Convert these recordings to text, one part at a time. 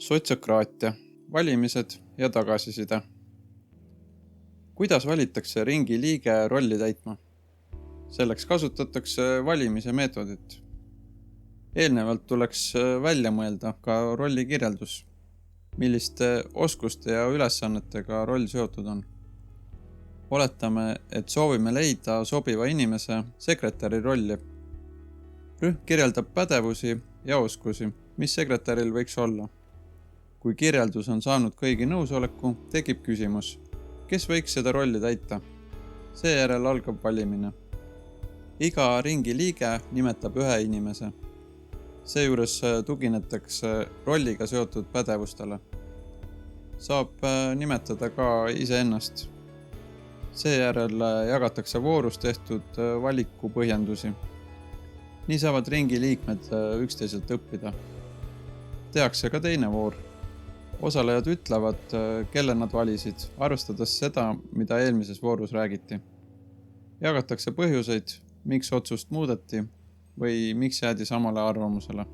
Sotsiokraatia, valimised ja tagasiside. Kuidas valitakse ringi liige rolli täitma? Selleks kasutatakse valimise meetodit. Eelnevalt tuleks välja mõelda ka rolli kirjeldus, milliste oskuste ja ülesannetega roll seotud on. Oletame, et soovime leida sobiva inimese sekretäri rolli. Rühm kirjeldab pädevusi ja oskusi, mis sekretäril võiks olla. Kui kirjeldus on saanud kõigi nõusoleku, tekib küsimus, kes võiks seda rolli täita. Seejärel algab valimine. Iga ringi liige nimetab ühe inimese. Seejuures tuginetakse rolliga seotud pädevustele. Saab nimetada ka iseennast. Seejärel jagatakse voorus tehtud valiku põhjendusi. Nii saavad ringi liikmed üksteiselt õppida. Tehakse ka teine voor. Osalejad ütlevad, kelle nad valisid, arvestades seda, mida eelmises voorus räägiti. Jagatakse põhjuseid, miks otsust muudeti või miks jäädi samale arvamusele.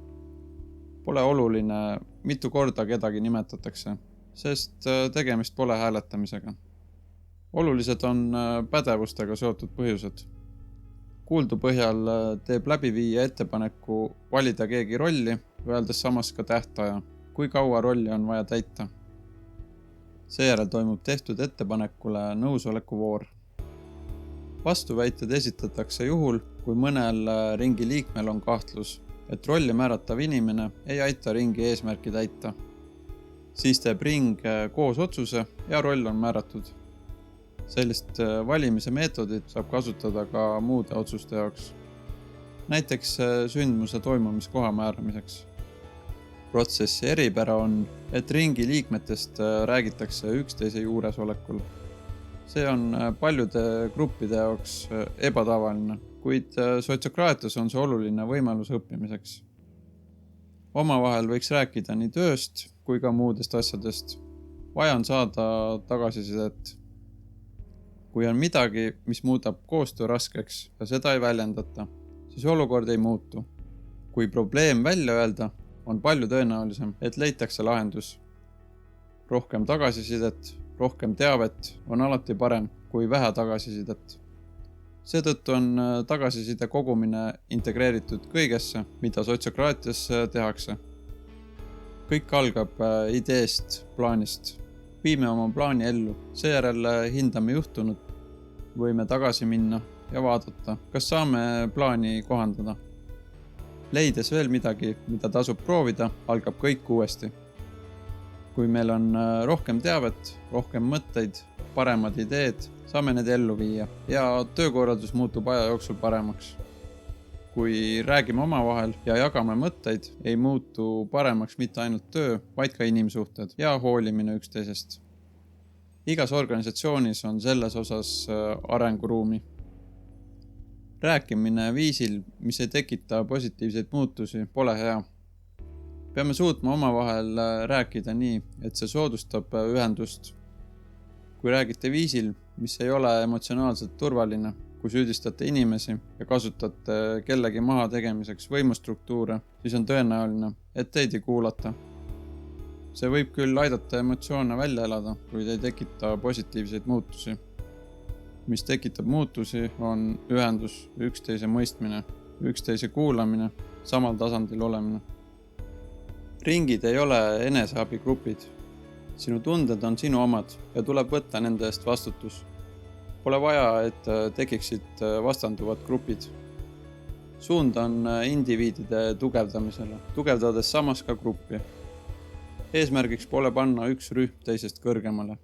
Pole oluline, mitu korda kedagi nimetatakse, sest tegemist pole hääletamisega. Olulised on pädevustega seotud põhjused. Kuuldu põhjal teeb läbiviija ettepaneku valida keegi rolli, öeldes samas ka tähtaja, kui kaua rolli on vaja täita. Seejärel toimub tehtud ettepanekule nõusoleku voor. Vastuväited esitatakse juhul, kui mõnel ringi liikmel on kahtlus, et rolli määratav inimene ei aita ringi eesmärki täita. Siis teeb ring koos otsuse ja roll on määratud. Sellist valimise meetodit saab kasutada ka muude otsuste jaoks. Näiteks sündmuse toimumiskoha määramiseks. Protsessi eripära on, et ringi liikmetest räägitakse üksteise juuresolekul. See on paljude gruppide jaoks ebatavaline, kuid sotsiokraatias on see oluline võimalus õppimiseks. Omavahel võiks rääkida nii tööst kui ka muudest asjadest. Vaja on saada tagasisidet. Kui on midagi, mis muudab koostöö raskeks ja seda ei väljendata, siis olukord ei muutu. Kui probleem välja öelda, on palju tõenäolisem, et leitakse lahendus. Rohkem tagasisidet, rohkem teavet on alati parem kui vähe tagasisidet. Seetõttu on tagasiside kogumine integreeritud kõigesse, mida sotsiokraatias tehakse. Kõik algab ideest, plaanist. Viime oma plaani ellu, seejärel hindame juhtunut, võime tagasi minna ja vaadata, kas saame plaani kohandada. Leides veel midagi, mida tasub proovida, algab kõik uuesti. Kui meil on rohkem teavet, rohkem mõtteid, paremad ideed, saame need ellu viia ja töökorraldus muutub aja jooksul paremaks. Kui räägime omavahel ja jagame mõtteid, ei muutu paremaks mitte ainult töö, vaid ka inimsuhted ja hoolimine üksteisest. Igas organisatsioonis on selles osas arenguruumi. Rääkimine viisil, mis ei tekita positiivseid muutusi, pole hea. Peame suutma omavahel rääkida nii, et see soodustab ühendust. Kui räägite viisil, mis ei ole emotsionaalselt turvaline, kui süüdistate inimesi ja kasutate kellegi maha tegemiseks võimustruktuure, siis on tõenäoline, et teid ei kuulata. See võib küll aidata emotsioone välja elada, kuid ei tekita positiivseid muutusi. Mis tekitab muutusi, on ühendus, üksteise mõistmine, üksteise kuulamine, samal tasandil olemine. Ringid ei ole eneseabigrupid. Sinu tunded on sinu omad ja tuleb võtta nende eest vastutus. Pole vaja, et tekiksid vastanduvad grupid. Suund on indiviidide tugevdamisele, tugevdades samas ka gruppi. Eesmärgiks pole panna üks rühm teisest kõrgemale.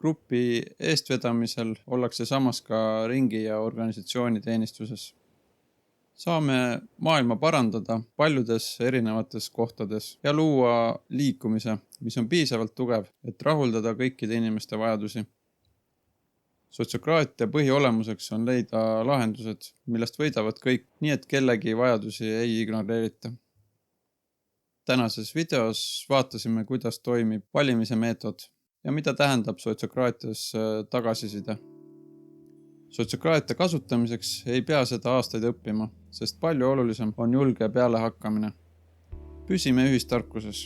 Grupi eestvedamisel ollakse samas ka ringi ja organisatsiooni teenistuses. Saame maailma parandada paljudes erinevates kohtades ja luua liikumise, mis on piisavalt tugev, et rahuldada kõikide inimeste vajadusi. Sotsiokraatia põhiolemuseks on leida lahendused, millest võidavad kõik, nii et kellegi vajadusi ei ignoreerita. Tänases videos vaatasime, kuidas toimib valimise meetod ja mida tähendab sotsiokraatias tagasiside. Sotsiokraatia kasutamiseks ei pea seda aastaid õppima, sest palju olulisem on julge pealehakkamine. Püsime ühistarkuses.